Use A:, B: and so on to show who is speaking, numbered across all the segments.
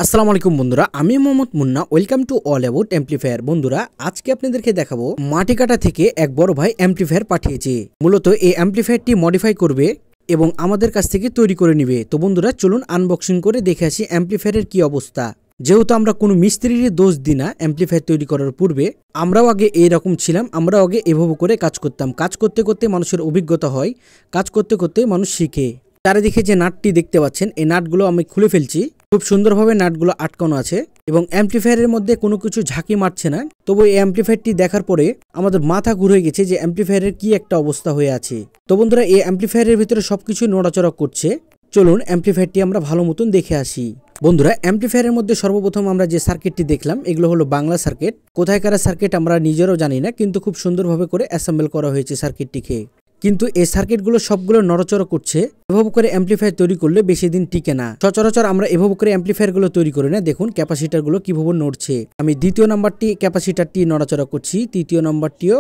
A: আসসালামু আলাইকুম বন্ধুরা, আমি Mohammad Munna. Welcome to all about amplifier. বন্ধুরা, আজকে আপনাদেরকে দেখাবো মাটি কাটা থেকে এক বড় ভাই অ্যাম্পলিফায়ার পাঠিয়েছে। মূলত এই অ্যাম্পলিফায়ারটি মডিফাই করবে এবং আমাদের কাছ থেকে তৈরি করে নিবে। তো বন্ধুরা, চলুন আনবক্সিং করে দেখে আসি অ্যাম্পলিফায়ারের কি অবস্থা। যেহেতু আমরা কোনো মিস্ত্রির দোষ দিই না, অ্যাম্পলিফায়ার তৈরি করার পূর্বে আমরাও আগে এইরকম ছিলাম। আমরাও আগে এভাবে করে কাজ করতাম। কাজ করতে করতে মানুষের অভিজ্ঞতা হয়, কাজ করতে করতে মানুষ শিখে। চারিদিকে যে নাটটি দেখতে পাচ্ছেন, এই নাটগুলো আমি খুলে ফেলছি। খুব সুন্দরভাবে নাটগুলো আটকানো আছে এবং অ্যাম্পলিফায়ারের মধ্যে কোনো কিছু ঝাঁকি মারছে না। তবু এই অ্যাম্পলিফায়ারটি দেখার পরে আমাদের মাথা ঘুরে গেছে যে অ্যাম্পলিফায়ারের কি একটা অবস্থা হয়ে আছে। তো বন্ধুরা, এই অ্যাম্পলিফায়ারের ভিতরে সবকিছু নড়াচড়া করছে। চলুন অ্যাম্পলিফায়ারটি আমরা ভালো মতন দেখে আসি। বন্ধুরা, অ্যাম্পলিফায়ারের মধ্যে সর্বপ্রথম আমরা যে সার্কিটটি দেখলাম, এগুলো হলো বাংলা সার্কিট। কোথায়কার সার্কিট আমরা নিজেরাও জানি না, কিন্তু খুব সুন্দরভাবে করে অ্যাসেম্বল করা হয়েছে সার্কিটটিকে। কিন্তু এই সার্কিটগুলো সবগুলো নড়াচড়া করছে। এভাবে করে অ্যাম্পলিফায়ার তৈরি করলে বেশি দিন টিকে না। সচরাচর আমরা এভাবে করে অ্যাম্পলিফায়ারগুলো তৈরি করি না। দেখুন ক্যাপাসিটারগুলো কিভাবে নড়ছে। আমি দ্বিতীয় নাম্বারটি ক্যাপাসিটারটি নড়াচড়া করছি, তৃতীয় নাম্বারটিও,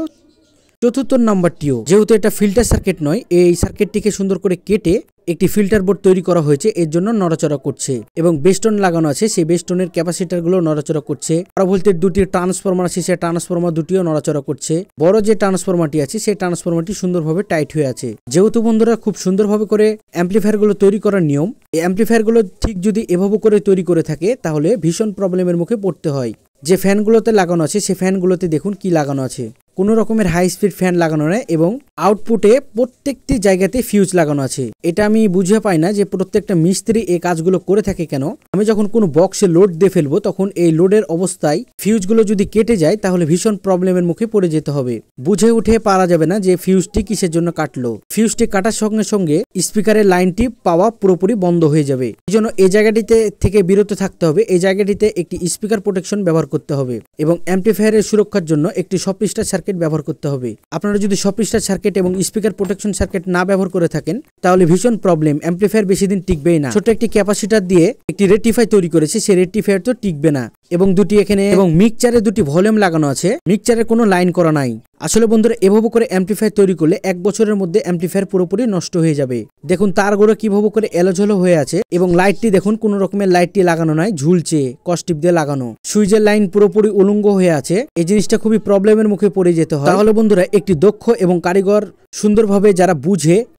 A: চতুর্থ নাম্বারটিও। যেহেতু এটা ফিল্টার সার্কিট নয়, এই সার্কিটটিকে সুন্দর করে কেটে একটি ফিল্টার বোর্ড তৈরি করা হয়েছে, এর জন্য নড়াচড়া করছে। এবং বেস্টন লাগানো আছে, সেই বেস্টনের ক্যাপাসিটারগুলো নড়াচড়া করছে। আর বলতে দুটি ট্রান্সফরমার আছে, সেই ট্রান্সফরমার দুটিও নড়াচড়া করছে। বড় যে ট্রান্সফরমারটি আছে, সেই ট্রান্সফরমারটি সুন্দরভাবে টাইট হয়ে আছে। যেহেতু বন্ধুরা খুব সুন্দরভাবে করে অ্যাম্পলিফায়ারগুলো তৈরি করার নিয়ম, এই অ্যাম্পলিফায়ারগুলো ঠিক যদি এভাবে করে তৈরি করে থাকে, তাহলে ভীষণ প্রবলেমের মুখে পড়তে হয়। যে ফ্যানগুলোতে লাগানো আছে, সেই ফ্যানগুলোতে দেখুন কি লাগানো আছে। কোনো রকমের হাই স্পিড ফ্যান লাগানো নেই এবং আউটপুটে প্রত্যেকটি জায়গাতে ফিউজ লাগানো আছে। এটা আমি বুঝে পাই না যে প্রত্যেকটা মিস্ত্রি এই কাজগুলো করে থাকে কেন। আমি যখন কোনো বক্সে লোড দিয়ে ফেলবো, তখন এই লোডের অবস্থায় ফিউজগুলো যদি কেটে যায়, তাহলে ভীষণ প্রবলেমের মুখে পড়ে যেতে হবে। বুঝে উঠে পারা যাবে না যে ফিউজটি কিসের জন্য কাটলো। ফিউজটি কাটার সঙ্গে সঙ্গে স্পিকারের লাইনটি পাওয়া পুরোপুরি বন্ধ হয়ে যাবে। এই জন্য এই জায়গাটিতে থেকে বিরত থাকতে হবে। এই জায়গাটিতে একটি স্পিকার প্রোটেকশন ব্যবহার করতে হবে এবং অ্যাম্পলিফায়ারের সুরক্ষার জন্য একটি সফটস্টার সার্কিট ব্যবহার করতে হবে। আপনারা যদি সফটস্টার সার্কিট এবং স্পিকার প্রোটেকশন সার্কিট না ব্যবহার করে থাকেন, তাহলে ভীষণ প্রবলেম। অ্যাম্পলিফায়ার বেশি দিন টিকবেই না। ছোট একটি ক্যাপাসিটার দিয়ে একটি রেকটিফায়ার তৈরি করেছে, সেই রেকটিফায়ার তো টিকবে না। এবং দুটি এখানে এবং মিক্সচারে দুটি ভলিউম লাগানো আছে। মিক্সচারে কোনো লাইন করা নাই। আসলে বন্ধুরা, এভাবে করে অ্যাম্পলিফায়ার তৈরি করলে 1 বছরের মধ্যে অ্যাম্পলিফায়ার পুরোপুরি নষ্ট হয়ে যাবে। দেখুন তারগুলো কিভাবে করে এলোঝোলো হয়ে আছে এবং লাইটটি দেখুন কোনো রকমের লাইটটি লাগানো নাই, ঝুলছে, কস্টিপ দিয়ে লাগানো। সুইচের লাইন পুরোপুরি উলঙ্গ হয়ে আছে। এই জিনিসটা খুবই প্রবলেমের মুখে পড়ে যেতে হয়। তাহলে বন্ধুরা, একটি দক্ষ এবং কারিগর সুন্দরভাবে যারা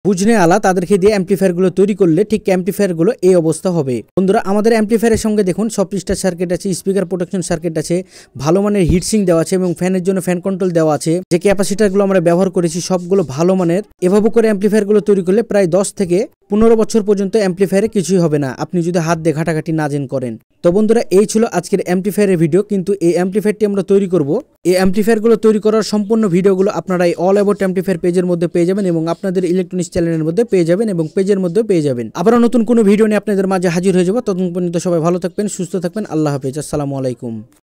A: বুঝনে আলা, তাদেরকে দিয়ে অ্যাম্পলিফায়ার গুলো তৈরি করলে ঠিক অ্যাম্পলিফায়ার গুলো এই অবস্থা হবে। বন্ধুরা, আমাদের অ্যাম্পলিফায়ারের সঙ্গে দেখুন সফটস্টার সার্কিট আছে, স্পিকার প্রোটেকশন সার্কিট আছে, ভালো মানের হিটসিং দেওয়া আছে এবং ফ্যানের জন্য ফ্যান কন্ট্রোল দেওয়া আছে। যে ক্যাপাসিটার গুলো আমরা ব্যবহার করেছি সবগুলো ভালো মানের। এভাবে করে অ্যাম্পলিফায়ার গুলো তৈরি করলে প্রায় 10 থেকে 15 বছর পর্যন্ত অ্যাম্পলিফায়ারে কিছুই হবে না, আপনি যদি হাত দিয়ে ঘাটাঘাটি না জেন করেন। তো বন্ধুরা, এই ছিল আজকের অ্যাম্পলিফায়ারের ভিডিও। কিন্তু এই অ্যাম্পলিফায়ারটি আমরা তৈরি করব, এই অ্যাম্পলিফায়ার গুলো তৈরি করার সম্পূর্ণ ভিডিওগুলো আপনারা এই অল অ্যাবাউট অ্যাম্পলিফায়ার পেজের মধ্যে পেয়ে যাবেন এবং আপনাদের ইলেকট্রনিক্স চ্যানেলের মধ্যে পেয়ে যাবেন এবং পেজের মধ্যে পেয়ে যাবেন। আবার নতুন কোনো ভিডিও নিয়ে আপনাদের মাঝে হাজির হয়ে যাব। ততক্ষণ পর্যন্ত সবাই ভালো থাকবেন, সুস্থ থাকবেন। আল্লাহ হাফেজ। আসসালামু আলাইকুম।